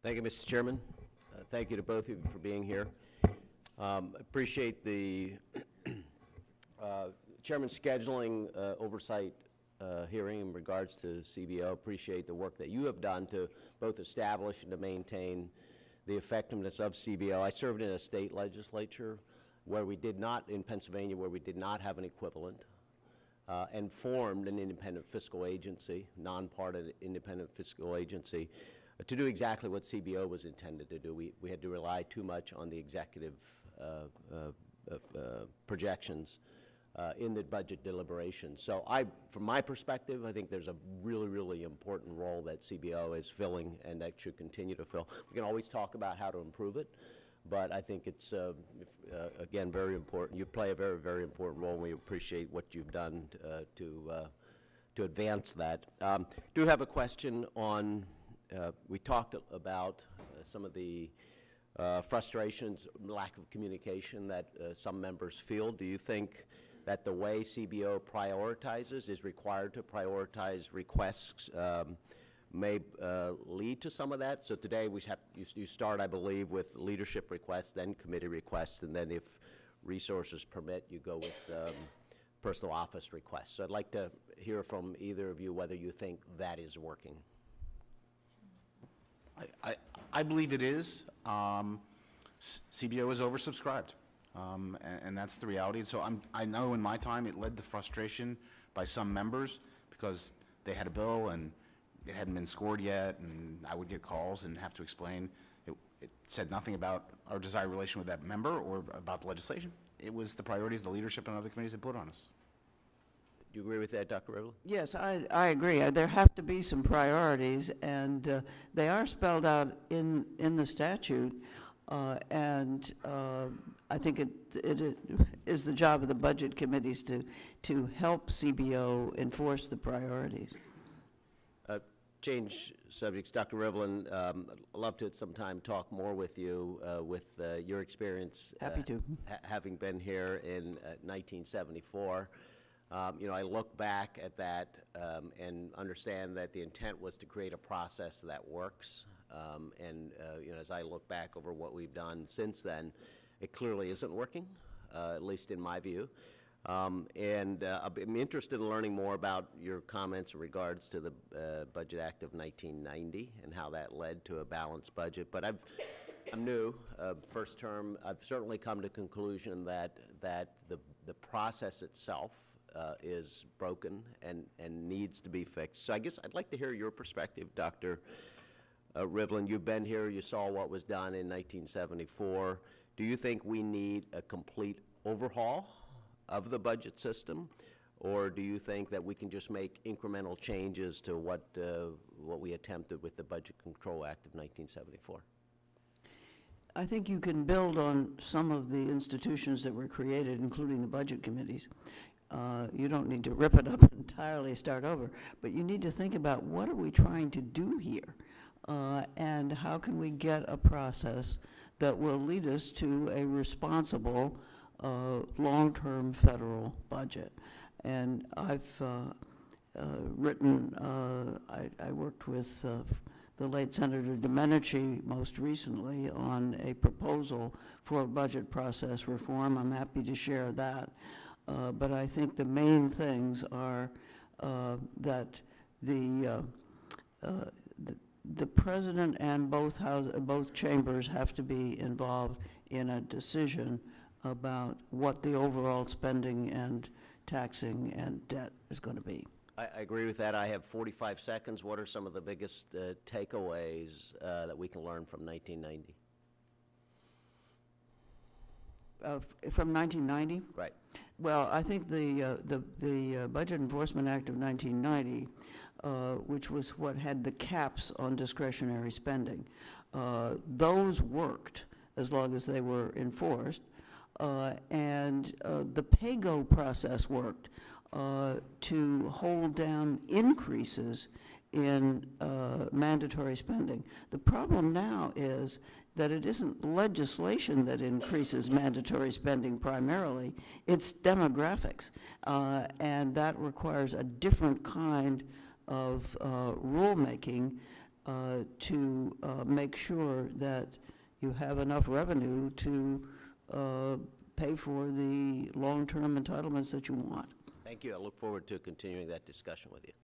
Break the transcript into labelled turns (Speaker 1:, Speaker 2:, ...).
Speaker 1: Thank you, Mr. Chairman. Thank you to both of you for being here. Appreciate the Chairman's scheduling oversight hearing in regards to CBO. Appreciate the work that you have done to both establish and to maintain the effectiveness of CBO. I served in a state legislature where we did not, in Pennsylvania, where we did not have an equivalent, and formed an independent fiscal agency, non-partisan independent fiscal agency, to do exactly what CBO was intended to do. We had to rely too much on the executive projections in the budget deliberations. So from my perspective, I think there's a really, really important role that CBO is filling and that should continue to fill. We can always talk about how to improve it, but I think it's, again, very important. You play a very, very important role, and we appreciate what you've done to advance that. Do have a question on, we talked about some of the frustrations, lack of communication that some members feel. Do you think that the way CBO prioritizes is required to prioritize requests may lead to some of that? So today you start, I believe, with leadership requests, then committee requests, and then if resources permit, you go with personal office requests. So I'd like to hear from either of you whether you think that is working.
Speaker 2: I believe it is. CBO is oversubscribed, and that's the reality. So I know in my time it led to frustration by some members because they had a bill and it hadn't been scored yet, and I would get calls and have to explain. It said nothing about our desired relation with that member or about the legislation. It was the priorities the leadership and other committees had put on us.
Speaker 1: Do you agree with that, Dr. Rivlin?
Speaker 3: Yes, I agree. There have to be some priorities, and they are spelled out in the statute, and I think it is the job of the budget committees to help CBO enforce the priorities.
Speaker 1: Change subjects. Dr. Rivlin, I'd love to at some time talk more with you with your experience.
Speaker 3: Happy to.
Speaker 1: Having been here in 1974. You know, I look back at that and understand that the intent was to create a process that works. You know, as I look back over what we've done since then, it clearly isn't working, at least in my view. I'm interested in learning more about your comments in regards to the Budget Act of 1990 and how that led to a balanced budget. But I'm new, first term. I've certainly come to the conclusion that the process itself is broken and needs to be fixed. So I guess I'd like to hear your perspective, Dr. Rivlin. You've been here. You saw what was done in 1974. Do you think we need a complete overhaul of the budget system, or do you think that we can just make incremental changes to what we attempted with the Budget Control Act of 1974?
Speaker 3: I think you can build on some of the institutions that were created, including the budget committees. You don't need to rip it up entirely, start over, but you need to think about what are we trying to do here, and how can we get a process that will lead us to a responsible long-term federal budget. And I've written, I worked with the late Senator Domenici most recently on a proposal for budget process reform. I'm happy to share that. But I think the main things are that the president and both chambers have to be involved in a decision about what the overall spending and taxing and debt is going to be.
Speaker 1: I agree with that. I have 45 seconds. What are some of the biggest takeaways that we can learn from 1990?
Speaker 3: From 1990?
Speaker 1: Right.
Speaker 3: Well, I think the Budget Enforcement Act of 1990, which was what had the caps on discretionary spending, those worked as long as they were enforced. And the PAYGO process worked to hold down increases in mandatory spending. The problem now is that it isn't legislation that increases mandatory spending primarily, it's demographics. And that requires a different kind of rulemaking to make sure that you have enough revenue to pay for the long-term entitlements that you want.
Speaker 1: Thank you. I look forward to continuing that discussion with you.